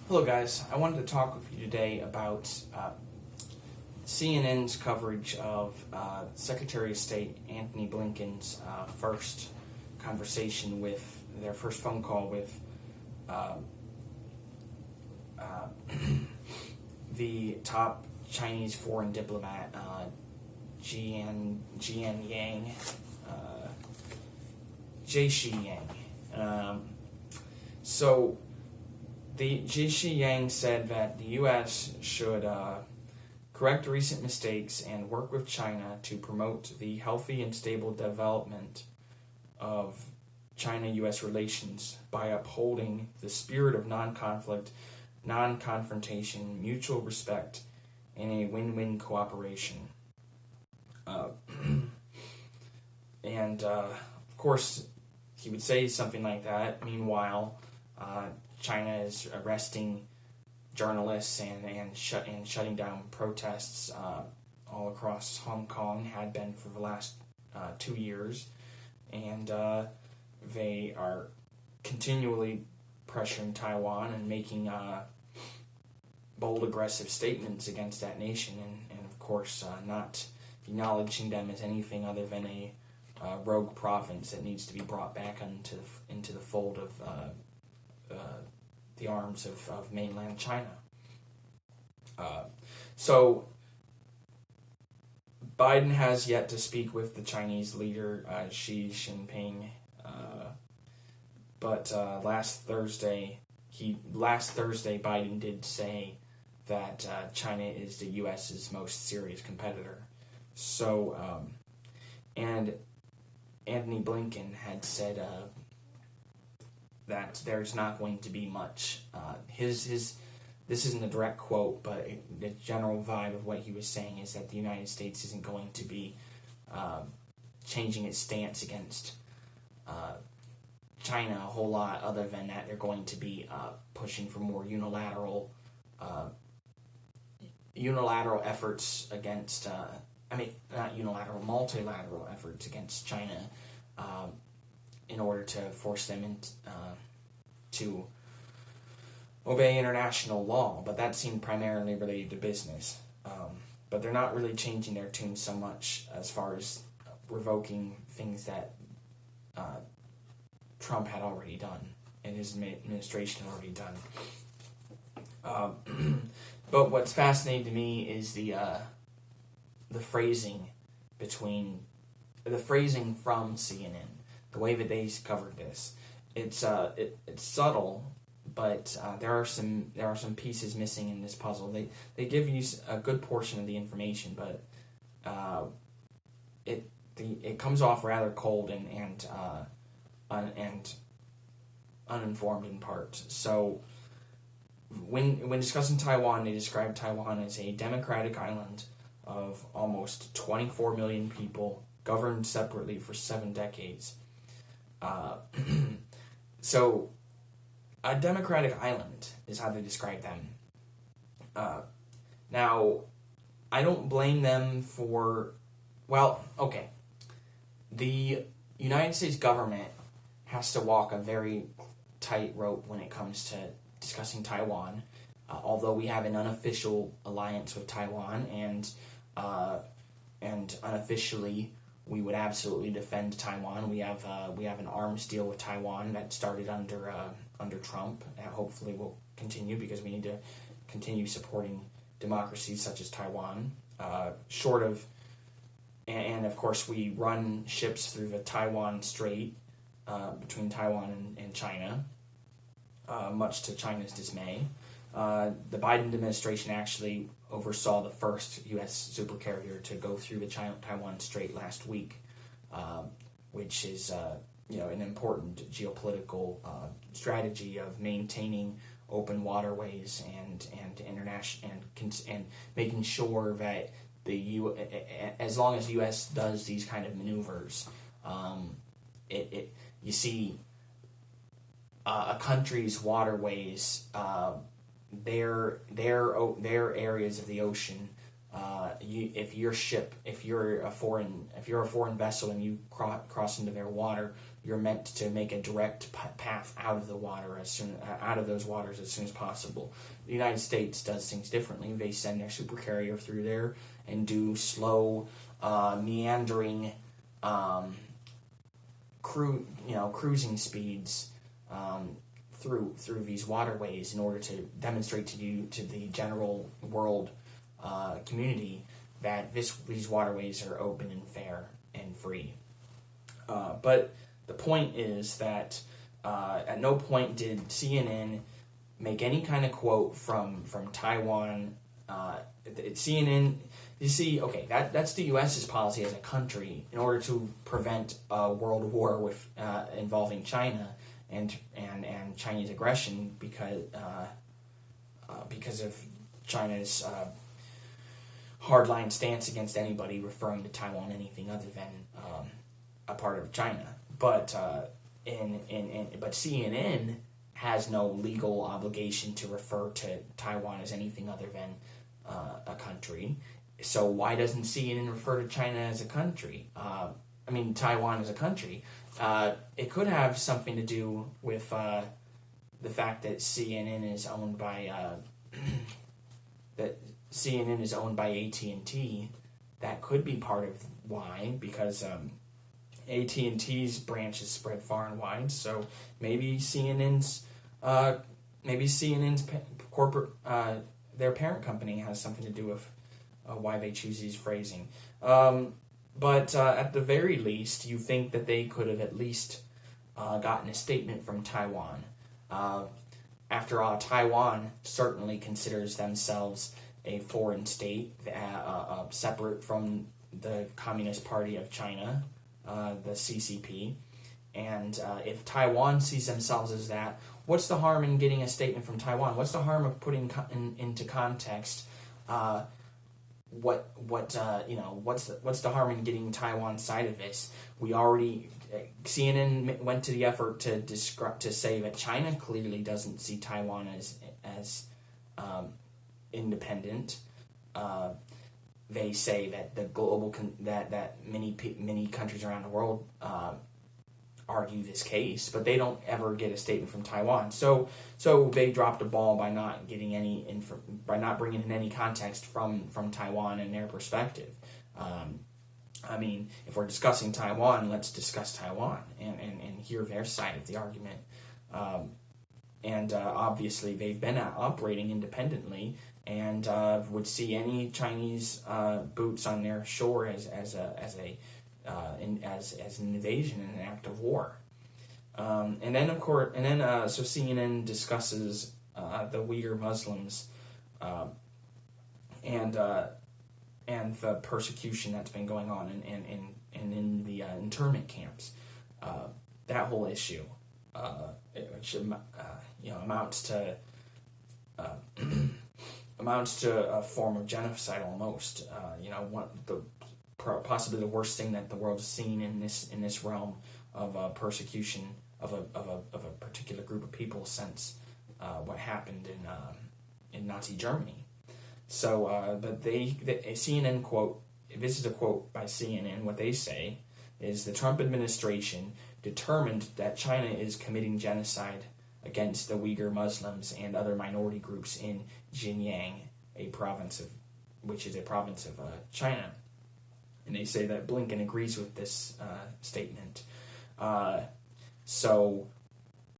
Hello, guys. I wanted to talk with you today about CNN's coverage of Secretary of State Antony Blinken's first conversation with their first phone call with the top Chinese foreign diplomat, Jian Yang, Jie Yang. So. The Jie Yang said that the U.S. should correct recent mistakes and work with China to promote the healthy and stable development of China-U.S. relations by upholding the spirit of non-conflict, non-confrontation, mutual respect, and a win-win cooperation. Of course, he would say something like that. Meanwhile, China is arresting journalists and shutting down protests all across Hong Kong, had been for the last 2 years, and they are continually pressuring Taiwan and making bold, aggressive statements against that nation, and of course not acknowledging them as anything other than a rogue province that needs to be brought back into the fold of the arms of mainland China. So Biden has yet to speak with the Chinese leader, Xi Jinping, but last Thursday Biden did say that China is the U.S.'s most serious competitor. So, and Antony Blinken had said that there's not going to be much. This isn't a direct quote, but the general vibe of what he was saying is that the United States isn't going to be changing its stance against China a whole lot, other than that they're going to be pushing for more unilateral efforts against, not unilateral, multilateral efforts against China, in order to force them to obey international law. But that seemed primarily related to business. But they're not really changing their tune so much as far as revoking things that Trump had already done and his administration had already done. But what's fascinating to me is the phrasing from CNN. The way that they covered this, it's subtle, but there are some pieces missing in this puzzle. They give you a good portion of the information, but it comes off rather cold and uninformed in part. So when discussing Taiwan, they describe Taiwan as a democratic island of almost 24 million people, governed separately for 7 decades. So, a democratic island is how they describe them. Now, I don't blame them for, the United States government has to walk a very tight rope when it comes to discussing Taiwan, although we have an unofficial alliance with Taiwan, and unofficially we would absolutely defend Taiwan. We have an arms deal with Taiwan that started under Trump, and hopefully will continue because we need to continue supporting democracies such as Taiwan. And of course we run ships through the Taiwan Strait between Taiwan and China, much to China's dismay. The Biden administration actually oversaw the first U.S. supercarrier to go through the Taiwan Strait last week, which is an important geopolitical strategy of maintaining open waterways and international and making sure that as long as the U.S. does these kind of maneuvers, you see a country's waterways. Their areas of the ocean. If you're a foreign vessel and you cross into their water, you're meant to make a direct path out of the water out of those waters as soon as possible. The United States does things differently. They send their supercarrier through there and do slow, meandering, cruising speeds through these waterways in order to demonstrate to the general world community that these waterways are open and fair and free. But the point is that at no point did CNN make any kind of quote from Taiwan. CNN, you see, okay, that's the U.S.'s policy as a country in order to prevent a world war with involving China and Chinese aggression because of China's hardline stance against anybody referring to Taiwan anything other than a part of China. But but CNN has no legal obligation to refer to Taiwan as anything other than a country. So why doesn't CNN refer to China as a country? Taiwan as a country. It could have something to do with the fact that CNN is owned by AT&T. That could be part of why, because AT&T's branch is spread far and wide. So maybe CNN's corporate their parent company has something to do with why they choose these phrasing. But at the very least, you think that they could have at least gotten a statement from Taiwan. After all, Taiwan certainly considers themselves a foreign state, separate from the Communist Party of China, the CCP. And if Taiwan sees themselves as that, what's the harm in getting a statement from Taiwan? What's the harm of putting into context what's the harm in getting Taiwan's side of this? We already CNN went to the effort to say that China clearly doesn't see Taiwan as independent. They say that the global that many countries around the world argue this case, but they don't ever get a statement from Taiwan. So they dropped a ball by not getting by not bringing in any context from Taiwan and their perspective. If we're discussing Taiwan, let's discuss Taiwan and hear their side of the argument. Obviously, they've been operating independently and would see any Chinese boots on their shore as an invasion and an act of war. So CNN discusses the Uyghur Muslims and the persecution that's been going on in the internment camps. That whole issue, which amounts to a form of genocide almost. Possibly the worst thing that the world has seen in this realm of persecution of a particular group of people since what happened in Nazi Germany. So, but CNN quote. This is a quote by CNN. What they say is the Trump administration determined that China is committing genocide against the Uyghur Muslims and other minority groups in Xinjiang, which is a province of China. And they say that Blinken agrees with this statement. So